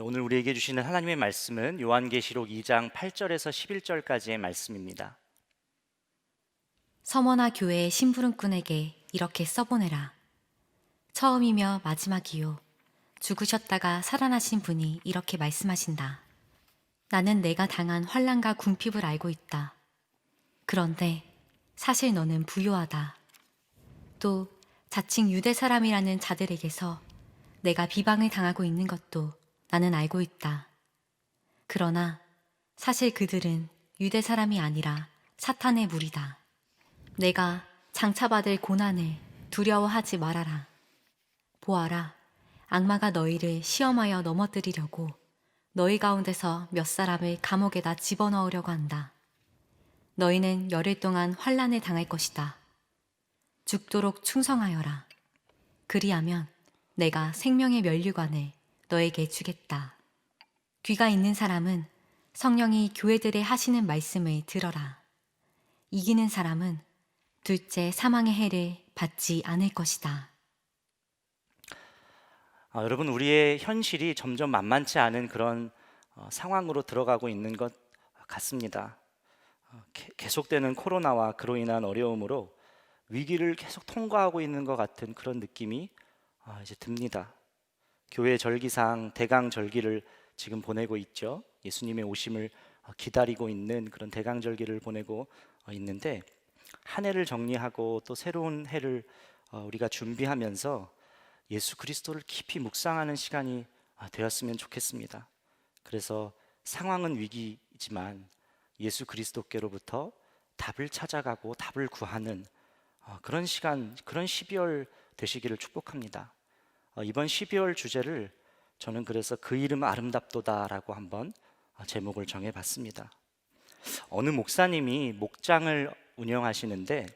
네, 오늘 우리에게 주시는 하나님의 말씀은 요한계시록 2장 8절에서 11절까지의 말씀입니다. 서머나 교회의 심부름꾼에게 이렇게 써보내라. 처음이며 마지막이요. 죽으셨다가 살아나신 분이 이렇게 말씀하신다. 나는 내가 당한 환난과 궁핍을 알고 있다. 그런데 사실 너는 부요하다. 또 자칭 유대 사람이라는 자들에게서 내가 비방을 당하고 있는 것도 나는 알고 있다. 그러나 사실 그들은 유대 사람이 아니라 사탄의 무리다. 내가 장차받을 고난을 두려워하지 말아라. 보아라, 악마가 너희를 시험하여 넘어뜨리려고 너희 가운데서 몇 사람을 감옥에다 집어넣으려고 한다. 너희는 열흘 동안 환난을 당할 것이다. 죽도록 충성하여라. 그리하면 내가 생명의 면류관을 너에게 주겠다. 귀가 있는 사람은 성령이 교회들에 하시는 말씀을 들어라. 이기는 사람은 둘째 사망의 해를 받지 않을 것이다. 여러분, 우리의 현실이 점점 만만치 않은 그런 상황으로 들어가고 있는 것 같습니다. 계속되는 코로나와 그로 인한 어려움으로 위기를 계속 통과하고 있는 것 같은 그런 느낌이 이제 듭니다. 교회 절기상 대강절기를 지금 보내고 있죠. 예수님의 오심을 기다리고 있는 그런 대강절기를 보내고 있는데, 한 해를 정리하고 또 새로운 해를 우리가 준비하면서 예수 그리스도를 깊이 묵상하는 시간이 되었으면 좋겠습니다. 그래서 상황은 위기이지만 예수 그리스도께로부터 답을 찾아가고 답을 구하는 그런 시간, 그런 12월 되시기를 축복합니다. 이번 12월 주제를 저는 그래서 그 이름 아름답도다라고 한번 제목을 정해봤습니다. 어느 목사님이 목장을 운영하시는데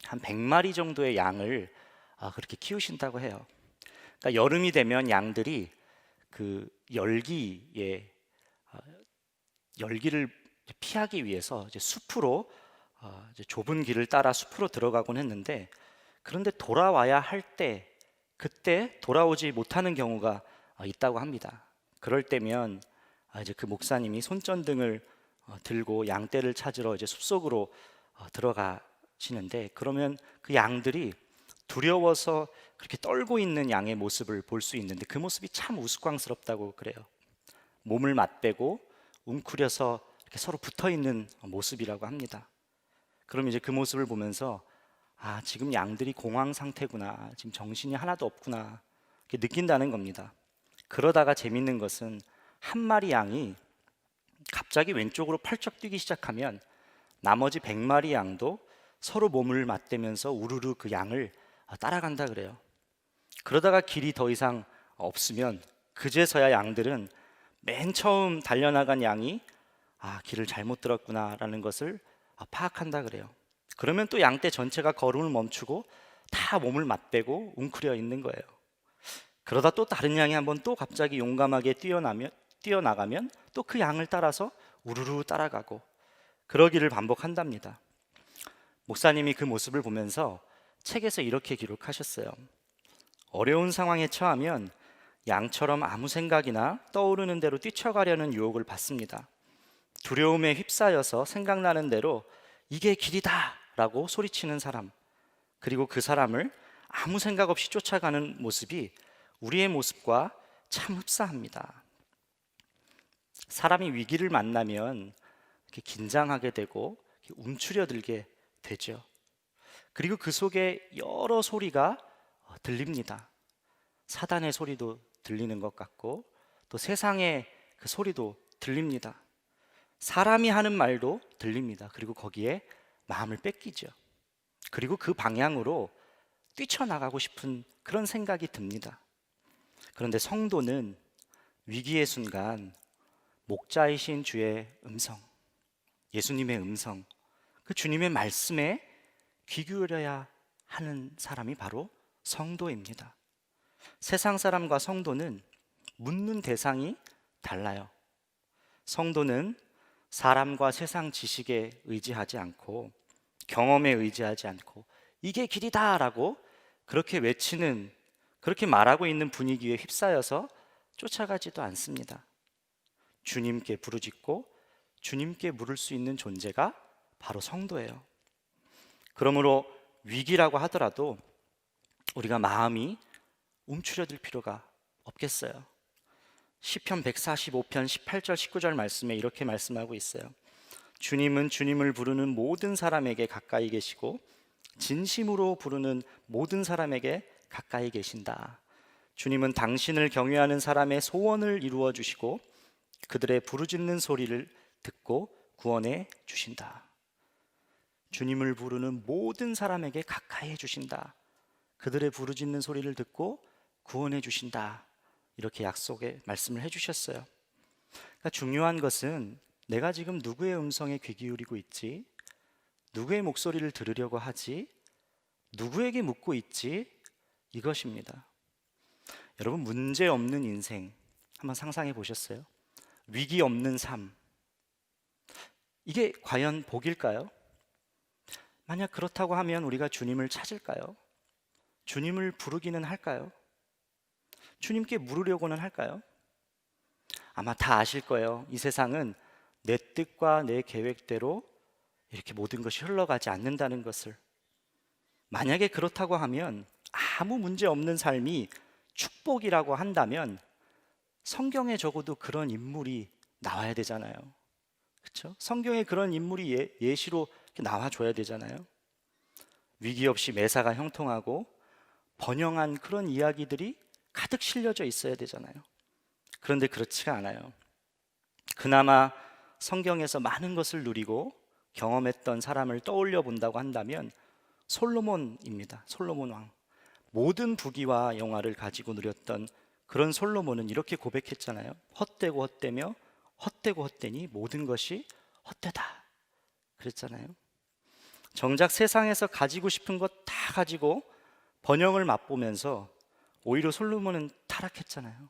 한 100마리 정도의 양을 그렇게 키우신다고 해요. 그러니까 여름이 되면 양들이 그 열기를 피하기 위해서 이제 숲으로 이제 좁은 길을 따라 숲으로 들어가곤 했는데, 그런데 돌아와야 할 때 그때 돌아오지 못하는 경우가 있다고 합니다. 그럴 때면 이제 그 목사님이 손전등을 들고 양떼를 찾으러 이제 숲속으로 들어가시는데, 그러면 그 양들이 두려워서 그렇게 떨고 있는 양의 모습을 볼 수 있는데 그 모습이 참 우스꽝스럽다고 그래요. 몸을 맞대고 웅크려서 이렇게 서로 붙어 있는 모습이라고 합니다. 그럼 이제 그 모습을 보면서 지금 양들이 공황 상태구나, 지금 정신이 하나도 없구나 이렇게 느낀다는 겁니다. 그러다가 재밌는 것은 한 마리 양이 갑자기 왼쪽으로 펄쩍 뛰기 시작하면 나머지 100마리 양도 서로 몸을 맞대면서 우르르 그 양을 따라간다 그래요. 그러다가 길이 더 이상 없으면 그제서야 양들은 맨 처음 달려나간 양이 길을 잘못 들었구나라는 것을 파악한다 그래요. 그러면 또 양떼 전체가 걸음을 멈추고 다 몸을 맞대고 웅크려 있는 거예요. 그러다 또 다른 양이 한번 또 갑자기 용감하게 뛰어나가면 또 그 양을 따라서 우르르 따라가고, 그러기를 반복한답니다. 목사님이 그 모습을 보면서 책에서 이렇게 기록하셨어요. 어려운 상황에 처하면 양처럼 아무 생각이나 떠오르는 대로 뛰쳐가려는 유혹을 받습니다. 두려움에 휩싸여서 생각나는 대로 이게 길이다 라고 소리치는 사람, 그리고 그 사람을 아무 생각 없이 쫓아가는 모습이 우리의 모습과 참 흡사합니다. 사람이 위기를 만나면 이렇게 긴장하게 되고 이렇게 움츠려들게 되죠. 그리고 그 속에 여러 소리가 들립니다. 사단의 소리도 들리는 것 같고 또 세상의 그 소리도 들립니다. 사람이 하는 말도 들립니다. 그리고 거기에 마음을 뺏기죠. 그리고 그 방향으로 뛰쳐나가고 싶은 그런 생각이 듭니다. 그런데 성도는 위기의 순간 목자이신 주의 음성, 예수님의 음성, 그 주님의 말씀에 귀 기울여야 하는 사람이 바로 성도입니다. 세상 사람과 성도는 묻는 대상이 달라요. 성도는 사람과 세상 지식에 의지하지 않고 경험에 의지하지 않고 이게 길이다라고 그렇게 외치는, 그렇게 말하고 있는 분위기에 휩싸여서 쫓아가지도 않습니다. 주님께 부르짖고 주님께 물을 수 있는 존재가 바로 성도예요. 그러므로 위기라고 하더라도 우리가 마음이 움츠려들 필요가 없겠어요. 시편 145편 18절 19절 말씀에 이렇게 말씀하고 있어요. 주님은 주님을 부르는 모든 사람에게 가까이 계시고 진심으로 부르는 모든 사람에게 가까이 계신다. 주님은 당신을 경외하는 사람의 소원을 이루어 주시고 그들의 부르짖는 소리를 듣고 구원해 주신다. 주님을 부르는 모든 사람에게 가까이 해 주신다. 그들의 부르짖는 소리를 듣고 구원해 주신다. 이렇게 약속의 말씀을 해 주셨어요. 그러니까 중요한 것은 내가 지금 누구의 음성에 귀 기울이고 있지? 누구의 목소리를 들으려고 하지? 누구에게 묻고 있지? 이것입니다. 여러분, 문제 없는 인생 한번 상상해 보셨어요? 위기 없는 삶, 이게 과연 복일까요? 만약 그렇다고 하면 우리가 주님을 찾을까요? 주님을 부르기는 할까요? 주님께 물으려고는 할까요? 아마 다 아실 거예요. 이 세상은 내 뜻과 내 계획대로 이렇게 모든 것이 흘러가지 않는다는 것을. 만약에 그렇다고 하면, 아무 문제 없는 삶이 축복이라고 한다면 성경에 적어도 그런 인물이 나와야 되잖아요. 그렇죠? 성경에 그런 인물이 예시로 나와줘야 되잖아요. 위기 없이 매사가 형통하고 번영한 그런 이야기들이 가득 실려져 있어야 되잖아요. 그런데 그렇지가 않아요. 그나마 성경에서 많은 것을 누리고 경험했던 사람을 떠올려 본다고 한다면 솔로몬입니다. 솔로몬 왕. 모든 부귀와 영화를 가지고 누렸던 그런 솔로몬은 이렇게 고백했잖아요. 헛되고 헛되며 헛되고 헛되니 모든 것이 헛되다 그랬잖아요. 정작 세상에서 가지고 싶은 것 다 가지고 번영을 맛보면서 오히려 솔로몬은 타락했잖아요.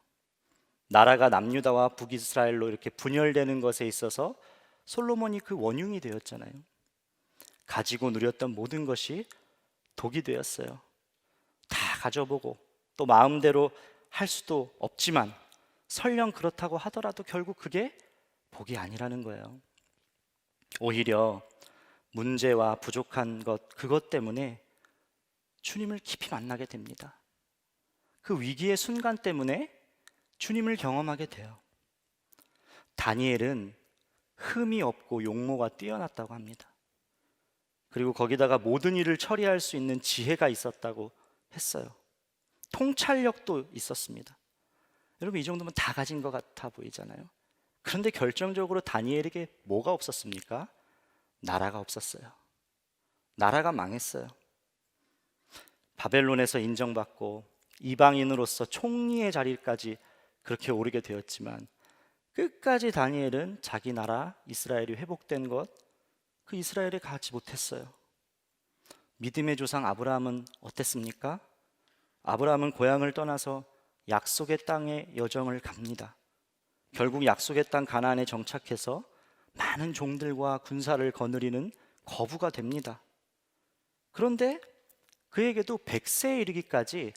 나라가 남유다와 북이스라엘로 이렇게 분열되는 것에 있어서 솔로몬이 그 원흉이 되었잖아요. 가지고 누렸던 모든 것이 독이 되었어요. 다 가져보고 또 마음대로 할 수도 없지만 설령 그렇다고 하더라도 결국 그게 복이 아니라는 거예요. 오히려 문제와 부족한 것, 그것 때문에 주님을 깊이 만나게 됩니다. 그 위기의 순간 때문에 주님을 경험하게 돼요. 다니엘은 흠이 없고 용모가 뛰어났다고 합니다. 그리고 거기다가 모든 일을 처리할 수 있는 지혜가 있었다고 했어요. 통찰력도 있었습니다. 여러분, 이 정도면 다 가진 것 같아 보이잖아요. 그런데 결정적으로 다니엘에게 뭐가 없었습니까? 나라가 없었어요. 나라가 망했어요. 바벨론에서 인정받고 이방인으로서 총리의 자리까지 그렇게 오르게 되었지만 끝까지 다니엘은 자기 나라 이스라엘이 회복된 것, 그 이스라엘에 가지 못했어요. 믿음의 조상 아브라함은 어땠습니까? 아브라함은 고향을 떠나서 약속의 땅의 여정을 갑니다. 결국 약속의 땅 가나안에 정착해서 많은 종들과 군사를 거느리는 거부가 됩니다. 그런데 그에게도 100세에 이르기까지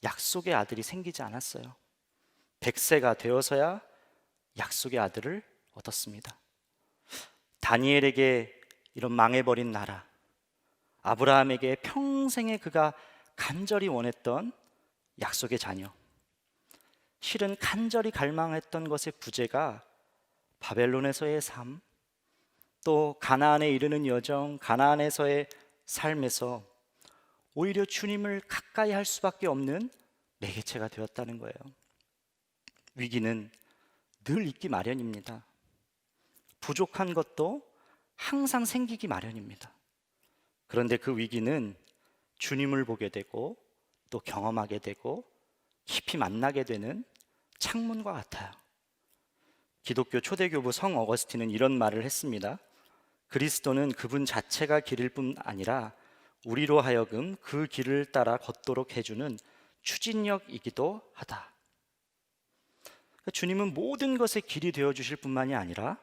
약속의 아들이 생기지 않았어요. 100세가 되어서야 약속의 아들을 얻었습니다. 다니엘에게 이런 망해버린 나라, 아브라함에게 평생에 그가 간절히 원했던 약속의 자녀, 실은 간절히 갈망했던 것의 부재가 바벨론에서의 삶, 또 가나안에 이르는 여정, 가나안에서의 삶에서 오히려 주님을 가까이 할 수밖에 없는 매개체가 되었다는 거예요. 위기는 늘 있기 마련입니다. 부족한 것도 항상 생기기 마련입니다. 그런데 그 위기는 주님을 보게 되고 또 경험하게 되고 깊이 만나게 되는 창문과 같아요. 기독교 초대교부 성 어거스틴은 이런 말을 했습니다. 그리스도는 그분 자체가 길일 뿐 아니라 우리로 하여금 그 길을 따라 걷도록 해주는 추진력이기도 하다. 주님은 모든 것의 길이 되어 주실 뿐만이 아니라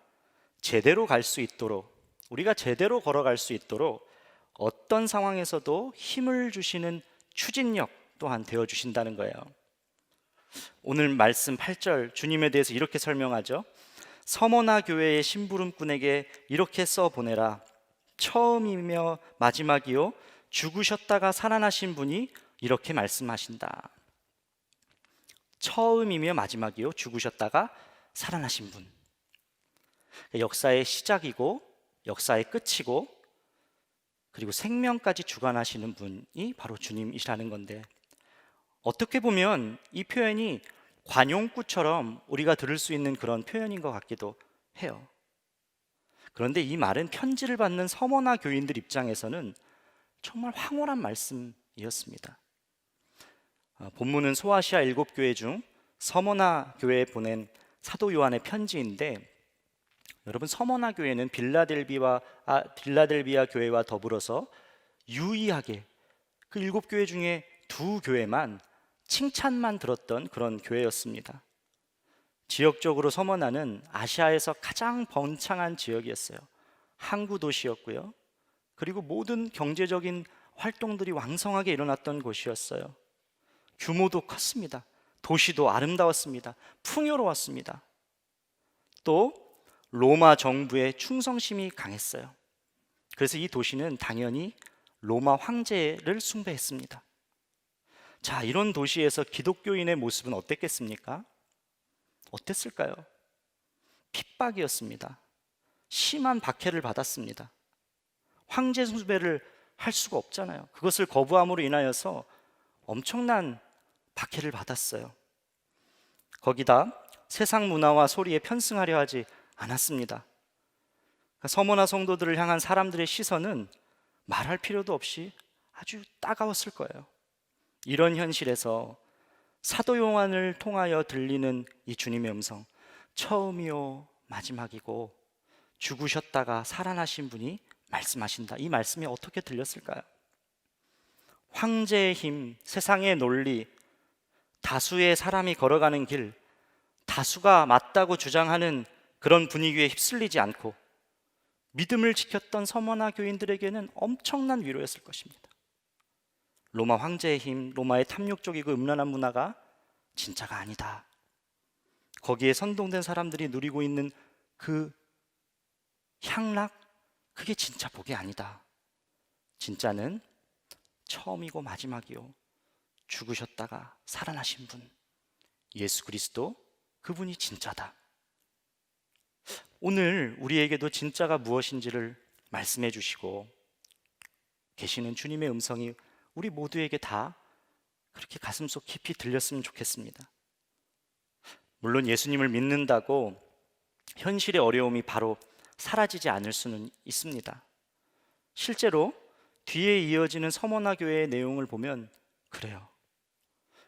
제대로 갈 수 있도록, 우리가 제대로 걸어갈 수 있도록 어떤 상황에서도 힘을 주시는 추진력 또한 되어 주신다는 거예요. 오늘 말씀 8절 주님에 대해서 이렇게 설명하죠. 서머나 교회의 심부름꾼에게 이렇게 써 보내라. 처음이며 마지막이요 죽으셨다가 살아나신 분이 이렇게 말씀하신다. 처음이며 마지막이요 죽으셨다가 살아나신 분. 역사의 시작이고 역사의 끝이고 그리고 생명까지 주관하시는 분이 바로 주님이시라는 건데, 어떻게 보면 이 표현이 관용구처럼 우리가 들을 수 있는 그런 표현인 것 같기도 해요. 그런데 이 말은 편지를 받는 서머나 교인들 입장에서는 정말 황홀한 말씀이었습니다. 본문은 소아시아 7교회 중 서머나 교회에 보낸 사도 요한의 편지인데, 여러분 서머나 교회는 빌라델비아 교회와 더불어서 유일하게 그 7교회 중에 2교회만 칭찬만 들었던 그런 교회였습니다. 지역적으로 서머나는 아시아에서 가장 번창한 지역이었어요. 항구 도시였고요. 그리고 모든 경제적인 활동들이 왕성하게 일어났던 곳이었어요. 규모도 컸습니다. 도시도 아름다웠습니다. 풍요로웠습니다. 또 로마 정부의 충성심이 강했어요. 그래서 이 도시는 당연히 로마 황제를 숭배했습니다. 자, 이런 도시에서 기독교인의 모습은 어땠겠습니까? 어땠을까요? 핍박이었습니다. 심한 박해를 받았습니다. 황제 숭배를 할 수가 없잖아요. 그것을 거부함으로 인하여서 엄청난 박해를 받았어요. 거기다 세상 문화와 소리에 편승하려 하지 않았습니다. 그러니까 서머나 성도들을 향한 사람들의 시선은 말할 필요도 없이 아주 따가웠을 거예요. 이런 현실에서 사도 요한을 통하여 들리는 이 주님의 음성, 처음이요 마지막이고 죽으셨다가 살아나신 분이 말씀하신다. 이 말씀이 어떻게 들렸을까요? 황제의 힘, 세상의 논리, 다수의 사람이 걸어가는 길, 다수가 맞다고 주장하는 그런 분위기에 휩쓸리지 않고 믿음을 지켰던 서머나 교인들에게는 엄청난 위로였을 것입니다. 로마 황제의 힘, 로마의 탐욕적이고 음란한 문화가 진짜가 아니다. 거기에 선동된 사람들이 누리고 있는 그 향락, 그게 진짜 복이 아니다. 진짜는 처음이고 마지막이요 죽으셨다가 살아나신 분, 예수 그리스도, 그분이 진짜다. 오늘 우리에게도 진짜가 무엇인지를 말씀해 주시고 계시는 주님의 음성이 우리 모두에게 다 그렇게 가슴속 깊이 들렸으면 좋겠습니다. 물론 예수님을 믿는다고 현실의 어려움이 바로 사라지지 않을 수는 있습니다. 실제로 뒤에 이어지는 서머나 교회의 내용을 보면 그래요.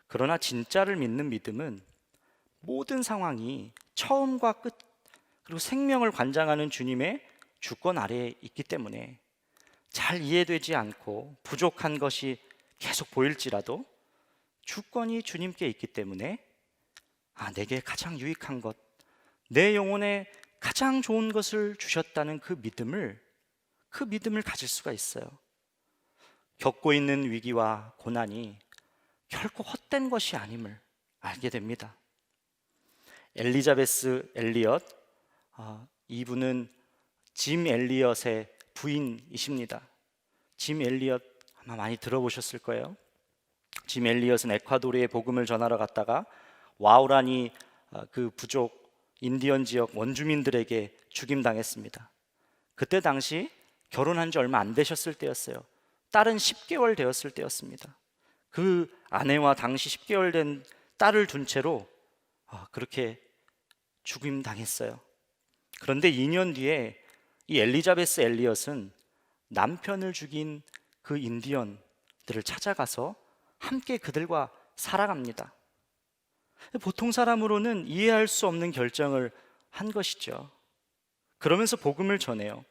그러나 진짜를 믿는 믿음은 모든 상황이 처음과 끝, 그리고 생명을 관장하는 주님의 주권 아래에 있기 때문에 잘 이해되지 않고 부족한 것이 계속 보일지라도 주권이 주님께 있기 때문에 내게 가장 유익한 것, 내 영혼에 가장 좋은 것을 주셨다는 그 믿음을 가질 수가 있어요. 겪고 있는 위기와 고난이 결코 헛된 것이 아님을 알게 됩니다. 엘리자베스 엘리엇, 이분은 짐 엘리엇의 부인이십니다. 짐 엘리엇 아마 많이 들어보셨을 거예요. 짐 엘리엇은 에콰도르에 복음을 전하러 갔다가 와우라니 그 부족 인디언 지역 원주민들에게 죽임당했습니다. 그때 당시 결혼한 지 얼마 안 되셨을 때였어요. 딸은 10개월 되었을 때였습니다. 그 아내와 당시 10개월 된 딸을 둔 채로 그렇게 죽임당했어요. 그런데 2년 뒤에 이 엘리자베스 엘리엇은 남편을 죽인 그 인디언들을 찾아가서 함께 그들과 살아갑니다. 보통 사람으로는 이해할 수 없는 결정을 한 것이죠. 그러면서 복음을 전해요.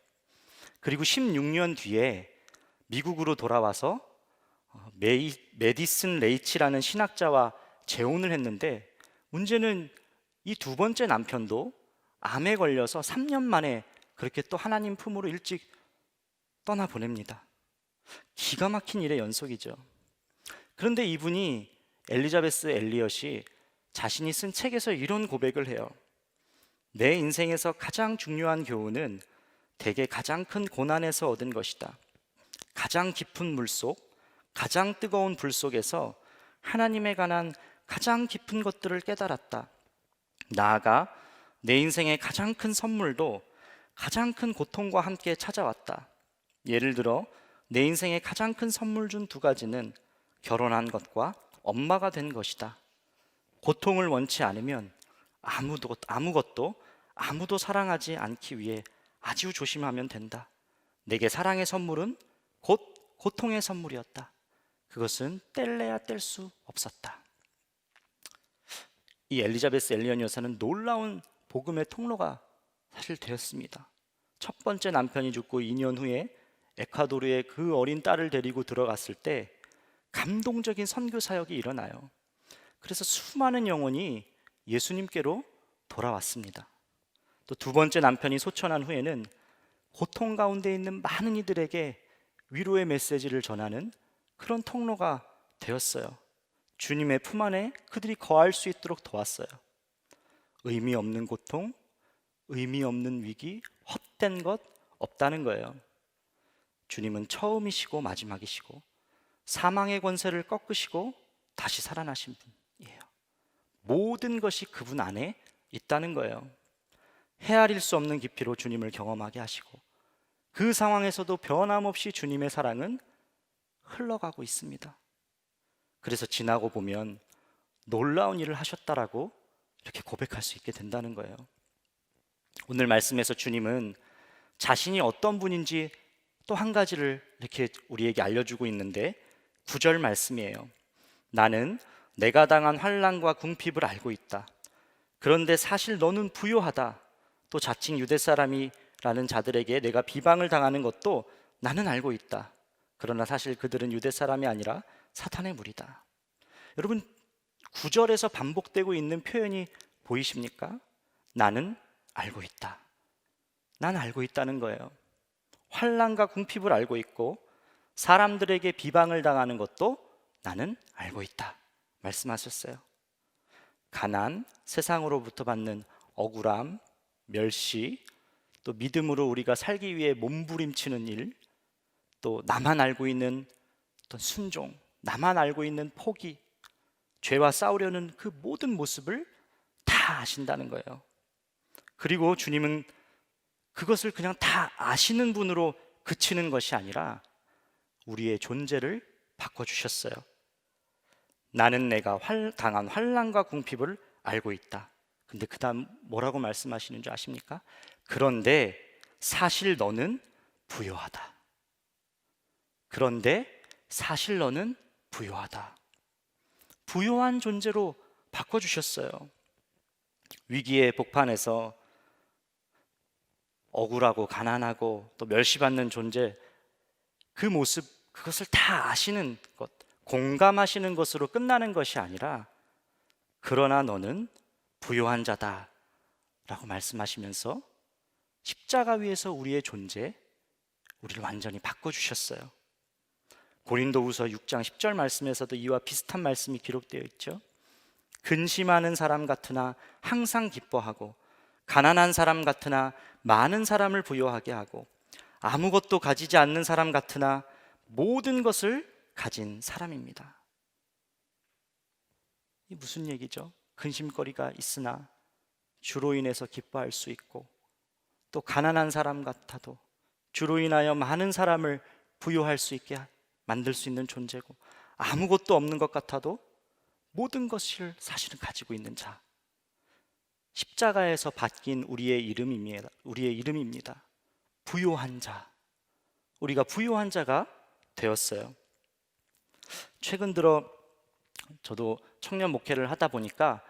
그리고 16년 뒤에 미국으로 돌아와서 메디슨 레이치라는 신학자와 재혼을 했는데, 문제는 이 두 번째 남편도 암에 걸려서 3년 만에 그렇게 또 하나님 품으로 일찍 떠나보냅니다. 기가 막힌 일의 연속이죠. 그런데 이분이 엘리자베스 엘리엇이 자신이 쓴 책에서 이런 고백을 해요. 내 인생에서 가장 중요한 교훈은 대개 가장 큰 고난에서 얻은 것이다. 가장 깊은 물속, 가장 뜨거운 불 속에서 하나님에 관한 가장 깊은 것들을 깨달았다. 나아가 내 인생의 가장 큰 선물도 가장 큰 고통과 함께 찾아왔다. 예를 들어 내 인생의 가장 큰 선물 중 두 가지는 결혼한 것과 엄마가 된 것이다. 고통을 원치 않으면 아무도 사랑하지 않기 위해 아주 조심하면 된다. 내게 사랑의 선물은 곧 고통의 선물이었다. 그것은 뗄래야 뗄 수 없었다. 이 엘리자베스 엘리언 여사는 놀라운 복음의 통로가 사실 되었습니다. 첫 번째 남편이 죽고 2년 후에 에콰도르에 그 어린 딸을 데리고 들어갔을 때 감동적인 선교 사역이 일어나요. 그래서 수많은 영혼이 예수님께로 돌아왔습니다. 또 두 번째 남편이 소천한 후에는 고통 가운데 있는 많은 이들에게 위로의 메시지를 전하는 그런 통로가 되었어요. 주님의 품 안에 그들이 거할 수 있도록 도왔어요. 의미 없는 고통, 의미 없는 위기, 헛된 것 없다는 거예요. 주님은 처음이시고 마지막이시고 사망의 권세를 꺾으시고 다시 살아나신 분이에요. 모든 것이 그분 안에 있다는 거예요. 헤아릴 수 없는 깊이로 주님을 경험하게 하시고 그 상황에서도 변함없이 주님의 사랑은 흘러가고 있습니다. 그래서 지나고 보면 놀라운 일을 하셨다라고 이렇게 고백할 수 있게 된다는 거예요. 오늘 말씀에서 주님은 자신이 어떤 분인지 또 한 가지를 이렇게 우리에게 알려주고 있는데 9절 말씀이에요. 나는 내가 당한 환난과 궁핍을 알고 있다. 그런데 사실 너는 부요하다. 또 자칭 유대 사람이라는 자들에게 내가 비방을 당하는 것도 나는 알고 있다. 그러나 사실 그들은 유대 사람이 아니라 사탄의 무리다. 여러분 9절에서 반복되고 있는 표현이 보이십니까? 나는 알고 있다. 난 알고 있다는 거예요. 환난과 궁핍을 알고 있고 사람들에게 비방을 당하는 것도 나는 알고 있다 말씀하셨어요. 가난, 세상으로부터 받는 억울함, 멸시, 또 믿음으로 우리가 살기 위해 몸부림치는 일, 또 나만 알고 있는 어떤 순종, 나만 알고 있는 포기, 죄와 싸우려는 그 모든 모습을 다 아신다는 거예요. 그리고 주님은 그것을 그냥 다 아시는 분으로 그치는 것이 아니라 우리의 존재를 바꿔주셨어요. 나는 내가 당한 환난과 궁핍을 알고 있다. 근데 그 다음 뭐라고 말씀하시는 줄 아십니까? 그런데 사실 너는 부요하다. 그런데 사실 너는 부요하다. 부요한 존재로 바꿔주셨어요. 위기의 복판에서 억울하고 가난하고 또 멸시받는 존재, 그 모습, 그것을 다 아시는 것, 공감하시는 것으로 끝나는 것이 아니라 그러나 너는 부요한 자다 라고 말씀하시면서 십자가 위에서 우리의 존재, 우리를 완전히 바꿔주셨어요. 고린도후서 6장 10절 말씀에서도 이와 비슷한 말씀이 기록되어 있죠. 근심하는 사람 같으나 항상 기뻐하고 가난한 사람 같으나 많은 사람을 부요하게 하고 아무것도 가지지 않는 사람 같으나 모든 것을 가진 사람입니다. 이 무슨 얘기죠? 근심거리가 있으나 주로 인해서 기뻐할 수 있고 또 가난한 사람 같아도 주로 인하여 많은 사람을 부요할 수 있게 만들 수 있는 존재고 아무것도 없는 것 같아도 모든 것을 사실은 가지고 있는 자, 십자가에서 바뀐 우리의 이름입니다. 부요한 자. 우리가 부요한 자가 되었어요. 최근 들어 저도 청년 목회를 하다 보니까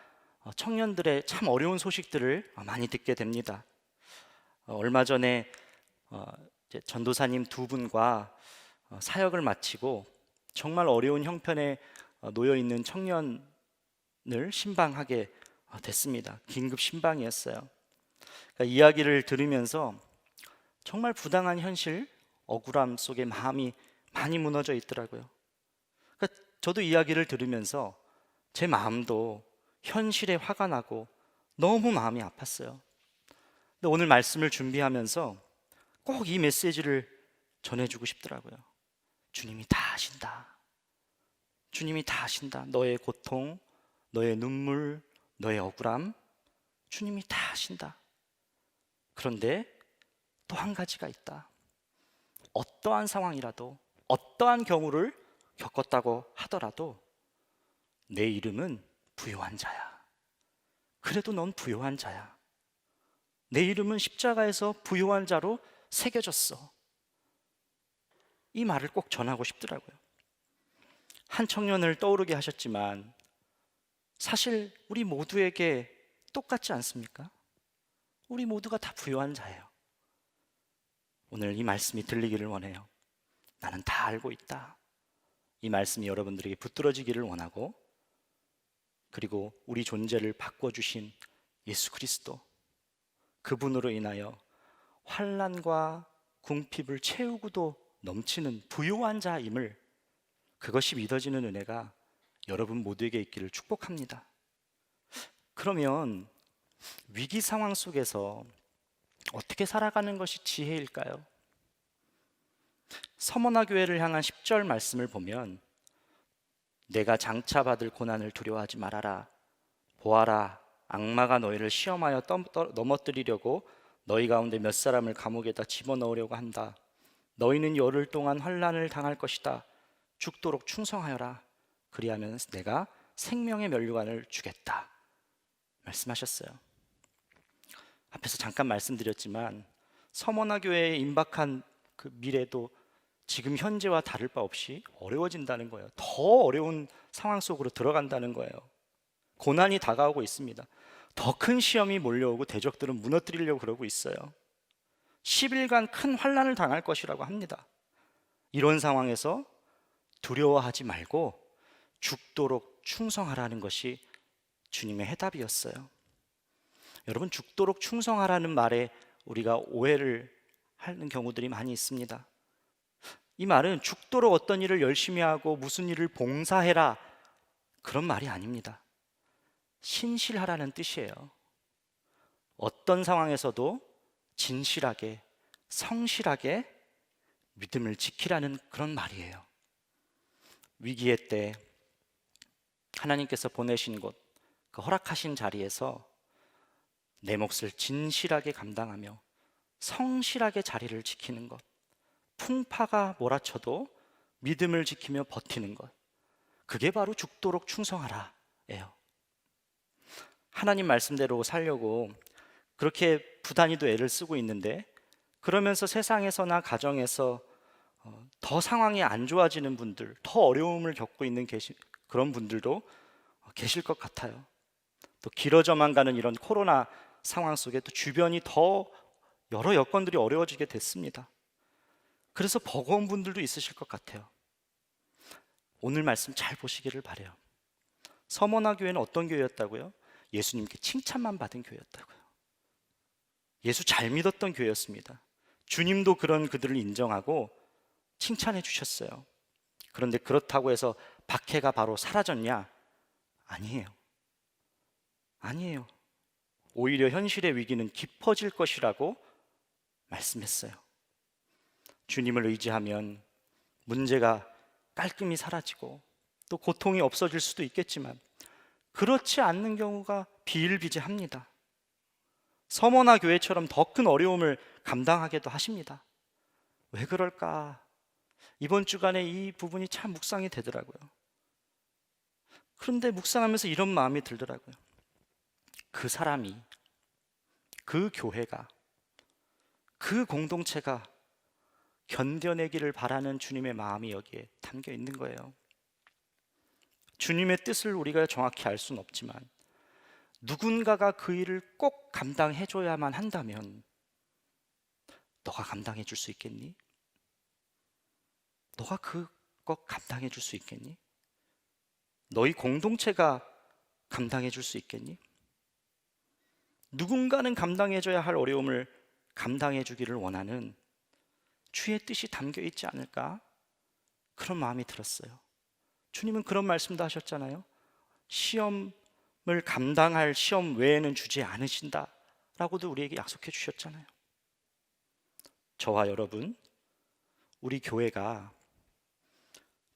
청년들의 참 어려운 소식들을 많이 듣게 됩니다. 얼마 전에 이제 전도사님 두 분과 사역을 마치고 정말 어려운 형편에 놓여 있는 청년을 신방하게 됐습니다. 긴급 신방이었어요. 그러니까 이야기를 들으면서 정말 부당한 현실, 억울함 속에 마음이 많이 무너져 있더라고요. 그러니까 저도 이야기를 들으면서 제 마음도 현실에 화가 나고 너무 마음이 아팠어요. 근데 오늘 말씀을 준비하면서 꼭 이 메시지를 전해주고 싶더라고요. 주님이 다 아신다. 주님이 다 아신다. 너의 고통, 너의 눈물, 너의 억울함, 주님이 다 아신다. 그런데 또 한 가지가 있다. 어떠한 상황이라도, 어떠한 경우를 겪었다고 하더라도 내 이름은 부요한 자야. 그래도 넌 부요한 자야. 내 이름은 십자가에서 부요한 자로 새겨졌어. 이 말을 꼭 전하고 싶더라고요. 한 청년을 떠오르게 하셨지만 사실 우리 모두에게 똑같지 않습니까? 우리 모두가 다 부요한 자예요. 오늘 이 말씀이 들리기를 원해요. 나는 다 알고 있다. 이 말씀이 여러분들에게 붙들어지기를 원하고, 그리고 우리 존재를 바꿔주신 예수 그리스도, 그분으로 인하여 환난과 궁핍을 채우고도 넘치는 부요한 자임을, 그것이 믿어지는 은혜가 여러분 모두에게 있기를 축복합니다. 그러면 위기 상황 속에서 어떻게 살아가는 것이 지혜일까요? 서머나 교회를 향한 10절 말씀을 보면, 내가 장차 받을 고난을 두려워하지 말아라. 보아라, 악마가 너희를 시험하여 넘어뜨리려고 너희 가운데 몇 사람을 감옥에다 집어넣으려고 한다. 너희는 열흘 동안 환난을 당할 것이다. 죽도록 충성하여라. 그리하면 내가 생명의 면류관을 주겠다. 말씀하셨어요. 앞에서 잠깐 말씀드렸지만 서머나 교회의 임박한 그 미래도 지금 현재와 다를 바 없이 어려워진다는 거예요. 더 어려운 상황 속으로 들어간다는 거예요. 고난이 다가오고 있습니다. 더 큰 시험이 몰려오고 대적들은 무너뜨리려고 그러고 있어요. 10일간 큰 환난을 당할 것이라고 합니다. 이런 상황에서 두려워하지 말고 죽도록 충성하라는 것이 주님의 해답이었어요. 여러분, 죽도록 충성하라는 말에 우리가 오해를 하는 경우들이 많이 있습니다. 이 말은 죽도록 어떤 일을 열심히 하고 무슨 일을 봉사해라, 그런 말이 아닙니다. 신실하라는 뜻이에요. 어떤 상황에서도 진실하게, 성실하게 믿음을 지키라는 그런 말이에요. 위기의 때 하나님께서 보내신 곳, 그 허락하신 자리에서 내 몫을 진실하게 감당하며 성실하게 자리를 지키는 것, 풍파가 몰아쳐도 믿음을 지키며 버티는 것, 그게 바로 죽도록 충성하라예요. 하나님 말씀대로 살려고 그렇게 부단히도 애를 쓰고 있는데, 그러면서 세상에서나 가정에서 더 상황이 안 좋아지는 분들, 더 어려움을 겪고 있는 그런 분들도 계실 것 같아요. 또 길어져만 가는 이런 코로나 상황 속에 또 주변이 더 여러 여건들이 어려워지게 됐습니다. 그래서 버거운 분들도 있으실 것 같아요. 오늘 말씀 잘 보시기를 바라요. 서머나 교회는 어떤 교회였다고요? 예수님께 칭찬만 받은 교회였다고요. 예수 잘 믿었던 교회였습니다. 주님도 그런 그들을 인정하고 칭찬해 주셨어요. 그런데 그렇다고 해서 박해가 바로 사라졌냐? 아니에요. 아니에요. 오히려 현실의 위기는 깊어질 것이라고 말씀했어요. 주님을 의지하면 문제가 깔끔히 사라지고 또 고통이 없어질 수도 있겠지만 그렇지 않는 경우가 비일비재합니다. 서머나 교회처럼 더 큰 어려움을 감당하게도 하십니다. 왜 그럴까? 이번 주간에 이 부분이 참 묵상이 되더라고요. 그런데 묵상하면서 이런 마음이 들더라고요. 그 사람이, 그 교회가, 그 공동체가 견뎌내기를 바라는 주님의 마음이 여기에 담겨 있는 거예요. 주님의 뜻을 우리가 정확히 알 수는 없지만 누군가가 그 일을 꼭 감당해 줘야만 한다면 너가 감당해 줄 수 있겠니? 너가 그것 감당해 줄 수 있겠니? 너희 공동체가 감당해 줄 수 있겠니? 누군가는 감당해 줘야 할 어려움을 감당해 주기를 원하는 주의 뜻이 담겨 있지 않을까? 그런 마음이 들었어요. 주님은 그런 말씀도 하셨잖아요. 시험 감당할 시험 외에는 주지 않으신다라고도 우리에게 약속해 주셨잖아요. 저와 여러분, 우리 교회가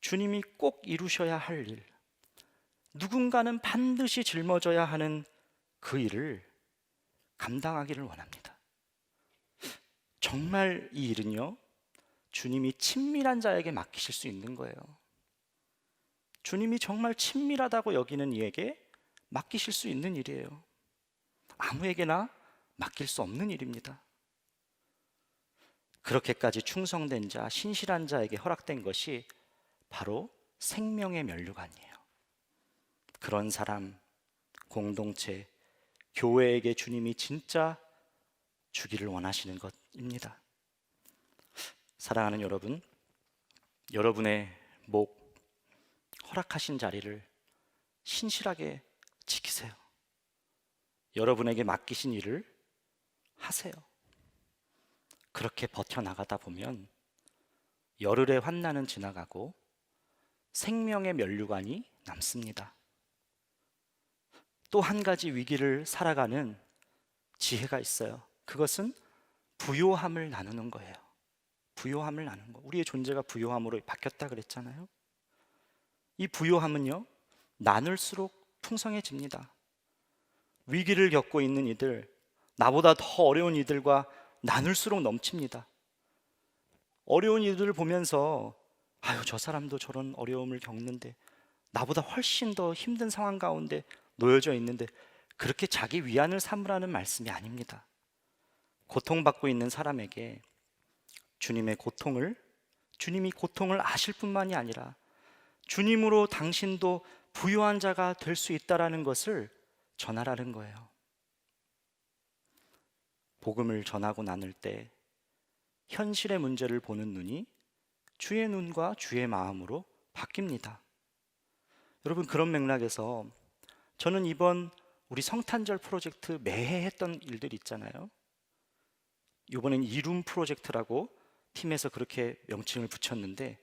주님이 꼭 이루셔야 할 일, 누군가는 반드시 짊어져야 하는 그 일을 감당하기를 원합니다. 정말 이 일은요, 주님이 친밀한 자에게 맡기실 수 있는 거예요. 주님이 정말 친밀하다고 여기는 이에게 맡기실 수 있는 일이에요. 아무에게나 맡길 수 없는 일입니다. 그렇게까지 충성된 자, 신실한 자에게 허락된 것이 바로 생명의 면류관이에요. 그런 사람, 공동체, 교회에게 주님이 진짜 주기를 원하시는 것입니다. 사랑하는 여러분, 여러분의 목, 허락하신 자리를 신실하게 지키세요. 여러분에게 맡기신 일을 하세요. 그렇게 버텨나가다 보면 열흘의 환난은 지나가고 생명의 면류관이 남습니다. 또 한 가지 위기를 살아가는 지혜가 있어요. 그것은 부요함을 나누는 거예요. 부요함을 나누는 거. 우리의 존재가 부요함으로 바뀌었다 그랬잖아요. 이 부요함은요, 나눌수록 풍성해집니다. 위기를 겪고 있는 이들, 나보다 더 어려운 이들과 나눌수록 넘칩니다. 어려운 이들을 보면서 아유, 저 사람도 저런 어려움을 겪는데, 나보다 훨씬 더 힘든 상황 가운데 놓여져 있는데, 그렇게 자기 위안을 삼으라는 말씀이 아닙니다. 고통받고 있는 사람에게 주님이 고통을 아실 뿐만이 아니라 주님으로 당신도 부요한 자가 될 수 있다라는 것을 전하라는 거예요. 복음을 전하고 나눌 때 현실의 문제를 보는 눈이 주의 눈과 주의 마음으로 바뀝니다. 여러분, 그런 맥락에서 저는 이번 우리 성탄절 프로젝트 매해 했던 일들 있잖아요. 이번엔 이룸 프로젝트라고 팀에서 그렇게 명칭을 붙였는데,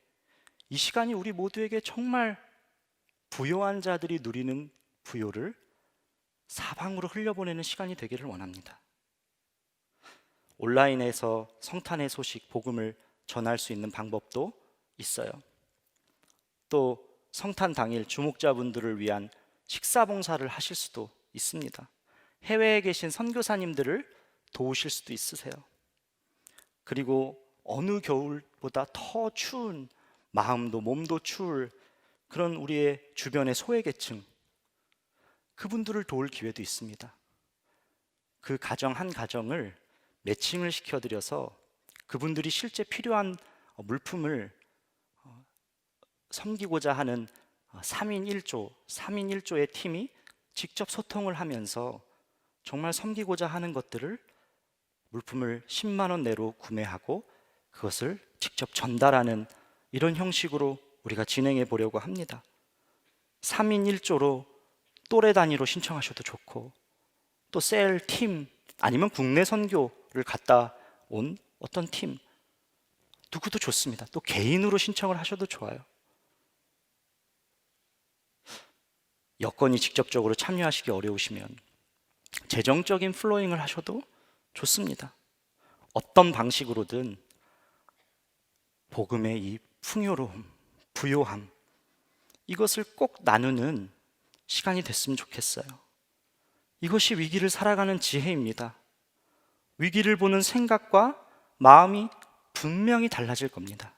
이 시간이 우리 모두에게 정말 부요한 자들이 누리는 부요를 사방으로 흘려보내는 시간이 되기를 원합니다. 온라인에서 성탄의 소식, 복음을 전할 수 있는 방법도 있어요. 또 성탄 당일 주목자분들을 위한 식사 봉사를 하실 수도 있습니다. 해외에 계신 선교사님들을 도우실 수도 있으세요. 그리고 어느 겨울보다 더 추운, 마음도 몸도 추울 그런 우리의 주변의 소외계층, 그분들을 도울 기회도 있습니다. 그 가정 한 가정을 매칭을 시켜드려서 그분들이 실제 필요한 물품을 섬기고자 하는 3인 1조의 팀이 직접 소통을 하면서 정말 섬기고자 하는 것들을, 물품을 10만 원 내로 구매하고 그것을 직접 전달하는 이런 형식으로 우리가 진행해 보려고 합니다. 3인 1조로 또래 단위로 신청하셔도 좋고, 또 셀 팀, 아니면 국내 선교를 갔다 온 어떤 팀, 누구도 좋습니다. 또 개인으로 신청을 하셔도 좋아요. 여건이 직접적으로 참여하시기 어려우시면 재정적인 플로잉을 하셔도 좋습니다. 어떤 방식으로든 복음의 이 풍요로움, 부요함, 이것을 꼭 나누는 시간이 됐으면 좋겠어요. 이것이 위기를 살아가는 지혜입니다. 위기를 보는 생각과 마음이 분명히 달라질 겁니다.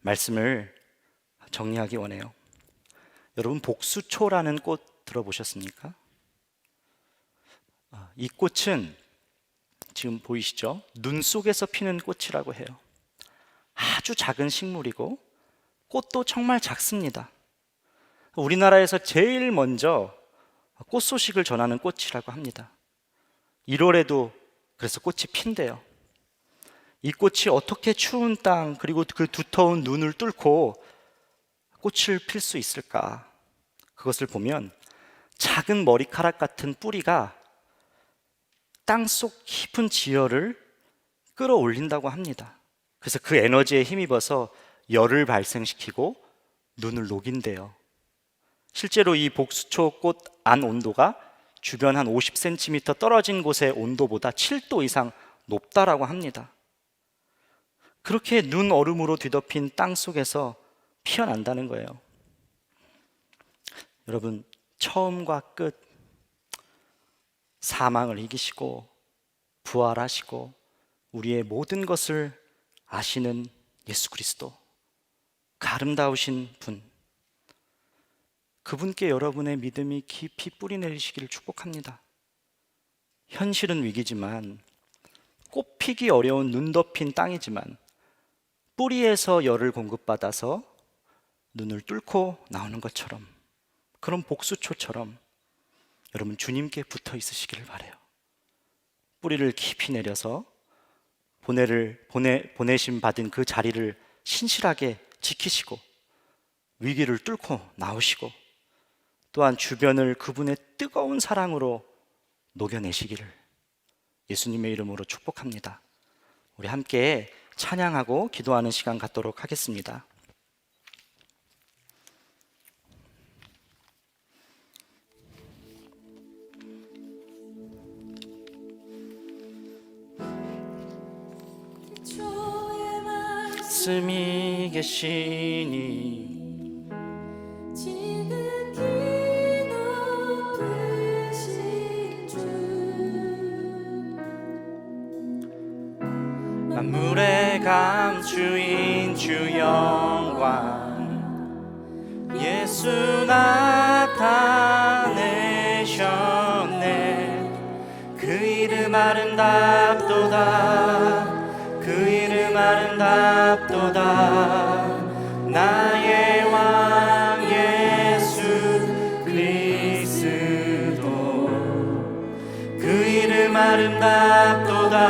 말씀을 정리하기 원해요. 여러분, 복수초라는 꽃 들어보셨습니까? 이 꽃은 지금 보이시죠? 눈 속에서 피는 꽃이라고 해요. 아주 작은 식물이고 꽃도 정말 작습니다. 우리나라에서 제일 먼저 꽃 소식을 전하는 꽃이라고 합니다. 1월에도 그래서 꽃이 핀대요. 이 꽃이 어떻게 추운 땅, 그리고 그 두터운 눈을 뚫고 꽃을 필 수 있을까? 그것을 보면 작은 머리카락 같은 뿌리가 땅속 깊은 지열을 끌어올린다고 합니다. 그래서 그 에너지에 힘입어서 열을 발생시키고 눈을 녹인대요. 실제로 이 복수초 꽃 안 온도가 주변 한 50cm 떨어진 곳의 온도보다 7도 이상 높다라고 합니다. 그렇게 눈 얼음으로 뒤덮인 땅 속에서 피어난다는 거예요. 여러분, 처음과 끝, 사망을 이기시고 부활하시고 우리의 모든 것을 아시는 예수 그리스도, 그 아름다우신 분, 그분께 여러분의 믿음이 깊이 뿌리 내리시기를 축복합니다. 현실은 위기지만, 꽃 피기 어려운 눈 덮인 땅이지만 뿌리에서 열을 공급받아서 눈을 뚫고 나오는 것처럼, 그런 복수초처럼 여러분 주님께 붙어 있으시기를 바라요. 뿌리를 깊이 내려서 보내심 받은 그 자리를 신실하게 지키시고 위기를 뚫고 나오시고 또한 주변을 그분의 뜨거운 사랑으로 녹여내시기를 예수님의 이름으로 축복합니다. 우리 함께 찬양하고 기도하는 시간 갖도록 하겠습니다. 말씀이 계시니 지극히 높으신 주 만물의 감주인 주 영광 예수 나타내셨네. 그 이름 아름답도다. 그 이름 아름답도다. 나의 왕 예수 그리스도. 그 이름 아름답도다.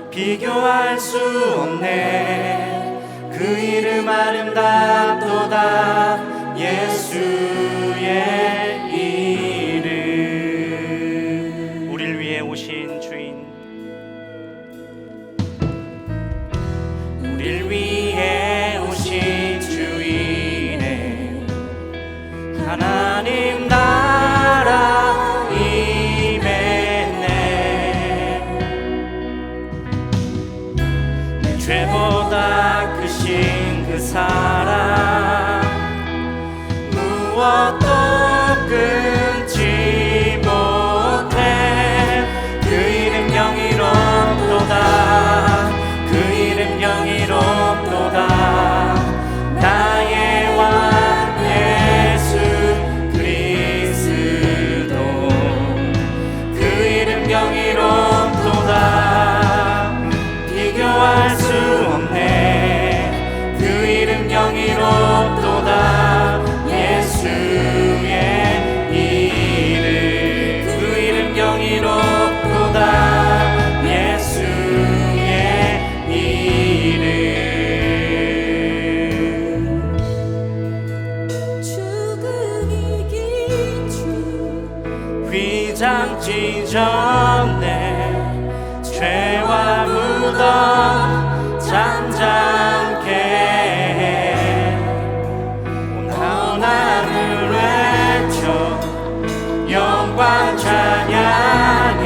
비교할 수 없네. 그 이름 아름답도다. 예수의 이름. 우릴 위해 오신 주인, 우릴 위해 오신 주인의 하나님 나라 임했네. 내 죄보다 크신 그 사랑 무엇도 끊지 못해. 그 이름 영이롭도다. 그 이름 영이롭도다. 나의 왕 예수 그리스도. 그 이름 영이롭도다. 비교할 수 없네. 그 이름 영이롭도다. 예수의 이름. 그 이름 영이롭도다. 예수의 이름. 죽음 이긴 주 휘장 찢어내 죄와 무덤 잠잠케 해. 온 하나를 외쳐 영광 찬양해.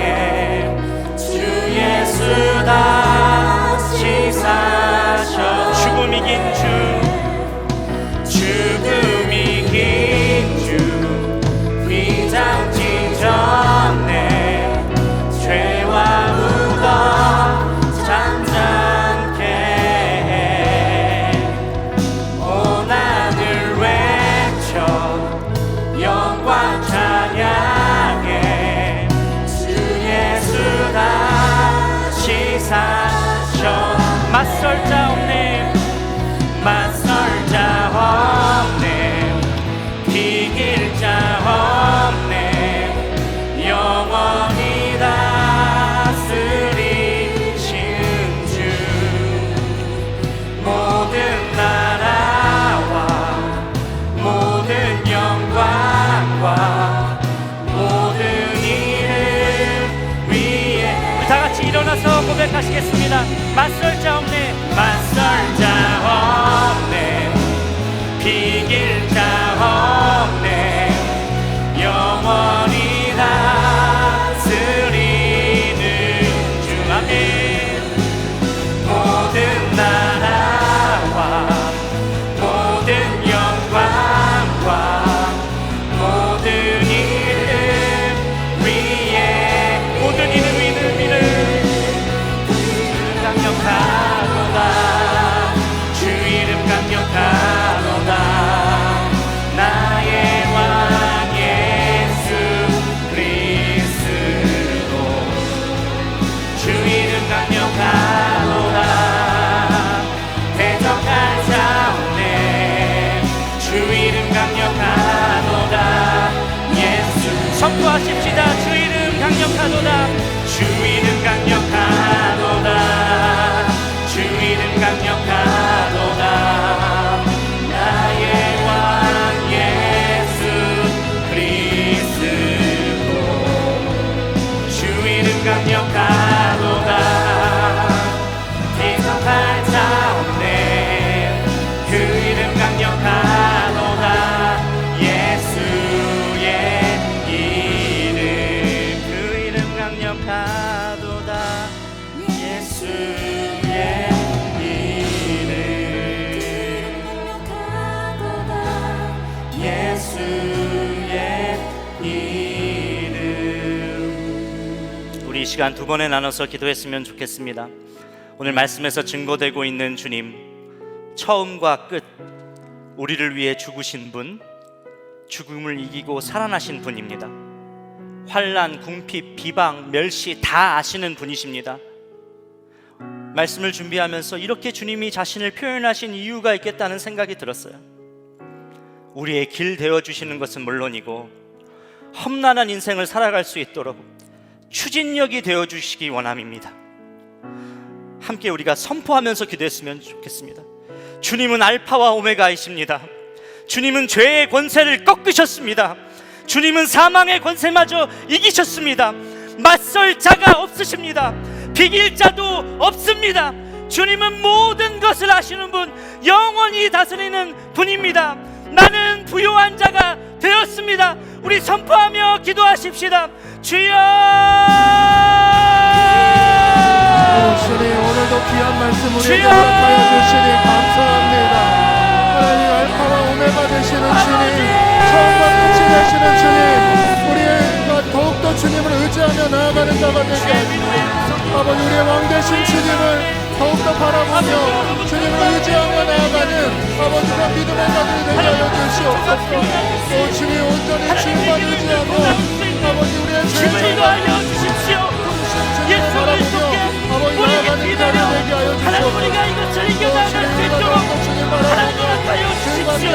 주 예수 다시 사셔. 죽음 이긴 주, 죽음 이긴 주. 휘장 찢어내 죄와 무덤 잠잠케 해. 온 하늘 외쳐 영광 찬양해. 주 예수 다시 사셔. 맞설 자 없네. 맞설 자 없네. 비길 자 없네. 영원히 다스리신 주. 모든 나라와 모든 영광과 모든 이름 위에. 우리 다 같이 일어나서 고백하시겠습니다. 맞설 자 없네. 맞설 자 없네. 비길 자 없네. 강력하도다. 대적할 자 없네. 그 이름 강력하도다. 예수의 이름. 그 이름 강력하도다. 예수의 이름. 예수의 이름. 우리 이 시간 두 번에 나눠서 기도했으면 좋겠습니다. 오늘 말씀에서 증거되고 있는 주님, 처음과 끝, 우리를 위해 죽으신 분, 죽음을 이기고 살아나신 분입니다. 환난, 궁핍, 비방, 멸시 다 아시는 분이십니다. 말씀을 준비하면서 이렇게 주님이 자신을 표현하신 이유가 있겠다는 생각이 들었어요. 우리의 길 되어주시는 것은 물론이고 험난한 인생을 살아갈 수 있도록 추진력이 되어주시기 원함입니다. 함께 우리가 선포하면서 기도했으면 좋겠습니다. 주님은 알파와 오메가이십니다. 주님은 죄의 권세를 꺾으셨습니다. 주님은 사망의 권세마저 이기셨습니다. 맞설 자가 없으십니다. 비길 자도 없습니다. 주님은 모든 것을 아시는 분, 영원히 다스리는 분입니다. 나는 부요한 자가 되었습니다. 우리 선포하며 기도하십시다. 주여! 주님, 오늘도 귀한 말씀 우리에게 주여! 허락하여 주시니 감사합니다. 하나님, 알파와 오메가 되시는 주님, 처음과 끝이 되시는 주님, 우리가 더욱더 주님을 의지하며 나아가는 자가 되게 하시고, 아버지, 우리의 왕 되신 주님을 더욱더 바라보며 주님을 의지하며 나아가는 아버지, 그런 믿음의 자들이 되게 하여 주시옵소서. 오 주님, 온전히 주님만 의지하며 아버지, 우리의 죄를 주여 주십시오. 예수를 속에 우리에게 기대며 하나님, 우리가 이것을 이겨나갈 수 있도록 하나님 허락하여 주십시오.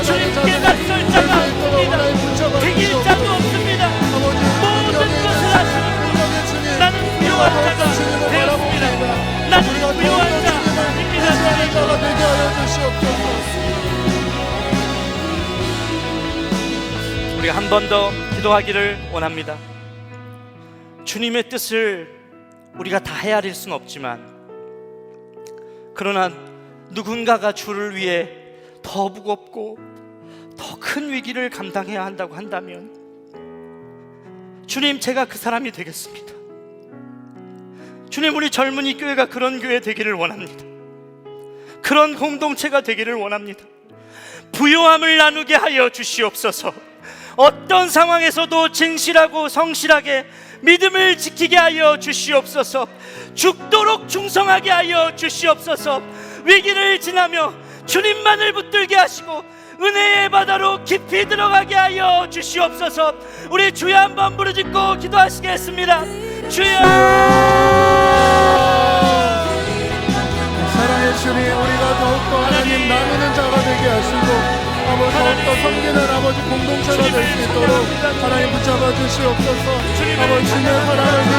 주님께 낯설 자가 없습니다. 비길 자도 없습니다. 모든 것을 아시는 분, 나는 부요한 자가 되었습니다. 나는 부요한 자입니다. 자가 되게 하여 주시옵소서. 우리가 한 번 더 기도하기를 원합니다. 주님의 뜻을 우리가 다 헤아릴 수는 없지만, 그러나 누군가가 주를 위해 더 무겁고 더 큰 위기를 감당해야 한다고 한다면, 주님, 제가 그 사람이 되겠습니다. 주님, 우리 젊은이 교회가 그런 교회 되기를 원합니다. 그런 공동체가 되기를 원합니다. 부요함을 나누게 하여 주시옵소서. 어떤 상황에서도 진실하고 성실하게 믿음을 지키게 하여 주시옵소서. 죽도록 충성하게 하여 주시옵소서. 위기를 지나며 주님만을 붙들게 하시고 은혜의 바다로 깊이 들어가게 하여 주시옵소서. 우리 주여 한번 부르짖고 기도하시겠습니다. 주여! 사랑의 주님, 우리가 더욱더 하나님 나누는 자가 되게 하시고 아버지, 더욱더 섬기는 아버지 공동체가 될 수 있도록 하나님 붙잡아 주시옵소서. 아버지, 주님의 사랑을 늘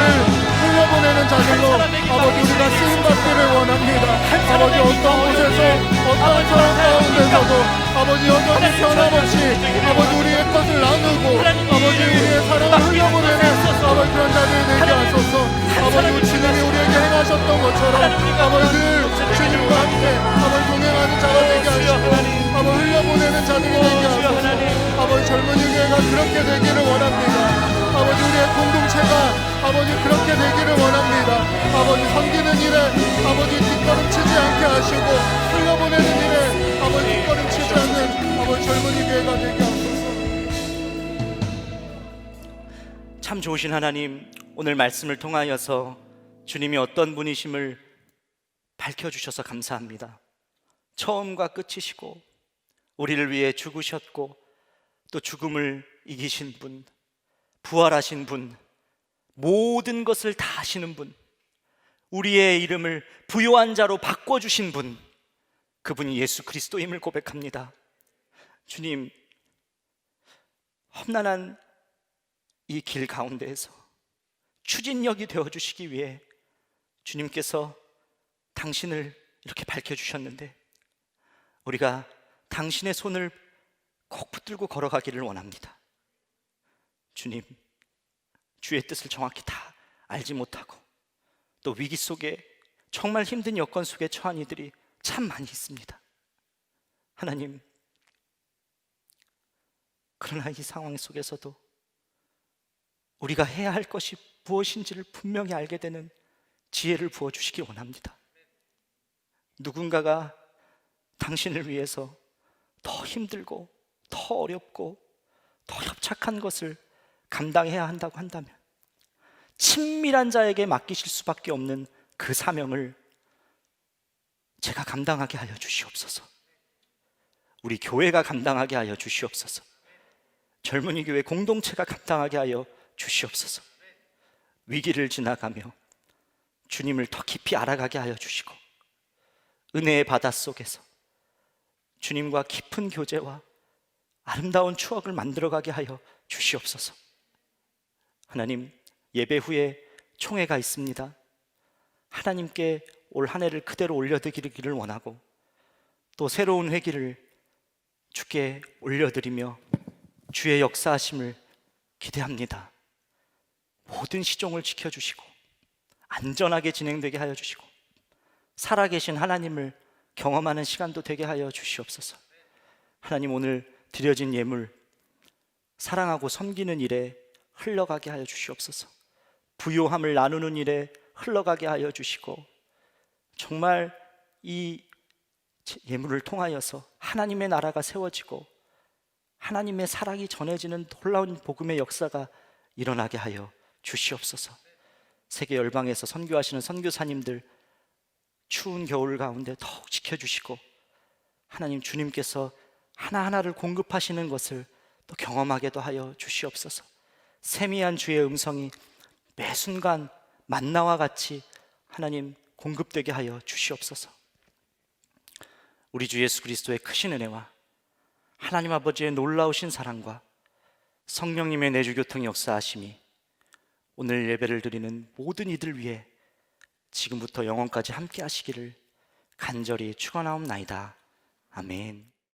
흘려보내는 자들로 아버지, 우리가 쓰임받기를 원합니다. 아버지, 어떤 곳에서 어떤 상황 가운데서도 아버지, 여전히 변함없이 아버지, 우리의 것을 나누고 아버지, 우리의 사랑을 흘려보내는 아버지, 그런 자들 되게 하소서. 아버지, 주님이 우리에게 행하셨던 것처럼 아버지, 늘 주님과 함께 아버지 동행하는 자가 되게 하시고 아버지, 흘려보내는 자들이 되게 하소서. 아버지, 젊은이 교회가 그렇게 되기를 원합니다. 아버지, 우리의 공동체가 아버지 그렇게 되기를 원합니다. 아버지, 섬기는 일에 아버지 뒷걸음치지 않게 하시고 흘려보내는 일에 아버지 뒷걸음치지 않는 아버지 젊은이 교회가 되게 하소서. 참 좋으신 하나님, 오늘 말씀을 통하여서 주님이 어떤 분이심을 밝혀주셔서 감사합니다. 처음과 끝이시고 우리를 위해 죽으셨고 또 죽음을 이기신 분, 부활하신 분, 모든 것을 다 하시는 분, 우리의 이름을 부요한 자로 바꿔주신 분, 그분이 예수 그리스도임을 고백합니다. 주님, 험난한 이 길 가운데에서 추진력이 되어주시기 위해 주님께서 당신을 이렇게 밝혀주셨는데, 우리가 당신의 손을 꼭 붙들고 걸어가기를 원합니다. 주님, 주의 뜻을 정확히 다 알지 못하고 또 위기 속에 정말 힘든 여건 속에 처한 이들이 참 많이 있습니다. 하나님, 그러나 이 상황 속에서도 우리가 해야 할 것이 무엇인지를 분명히 알게 되는 지혜를 부어주시기 원합니다. 누군가가 당신을 위해서 더 힘들고 더 어렵고 더 협착한 것을 감당해야 한다고 한다면 친밀한 자에게 맡기실 수밖에 없는 그 사명을 제가 감당하게 하여 주시옵소서. 우리 교회가 감당하게 하여 주시옵소서. 젊은이 교회 공동체가 감당하게 하여 주시옵소서. 위기를 지나가며 주님을 더 깊이 알아가게 하여 주시고 은혜의 바다 속에서 주님과 깊은 교제와 아름다운 추억을 만들어가게 하여 주시옵소서. 하나님, 예배 후에 총회가 있습니다. 하나님께 올 한 해를 그대로 올려드리기를 원하고 또 새로운 회기를 주께 올려드리며 주의 역사하심을 기대합니다. 모든 시종을 지켜주시고 안전하게 진행되게 하여 주시고 살아계신 하나님을 경험하는 시간도 되게 하여 주시옵소서. 하나님, 오늘 드려진 예물 사랑하고 섬기는 일에 흘러가게 하여 주시옵소서. 부요함을 나누는 일에 흘러가게 하여 주시고 정말 이 예물을 통하여서 하나님의 나라가 세워지고 하나님의 사랑이 전해지는 놀라운 복음의 역사가 일어나게 하여 주시옵소서. 세계 열방에서 선교하시는 선교사님들 추운 겨울 가운데 더욱 지켜주시고 하나님, 주님께서 하나하나를 공급하시는 것을 또 경험하게도 하여 주시옵소서. 세미한 주의 음성이 매 순간 만나와 같이 하나님 공급되게 하여 주시옵소서. 우리 주 예수 그리스도의 크신 은혜와 하나님 아버지의 놀라우신 사랑과 성령님의 내주교통 역사하심이 오늘 예배를 드리는 모든 이들 위해 지금부터 영원까지 함께 하시기를 간절히 축원하옵나이다. 아멘.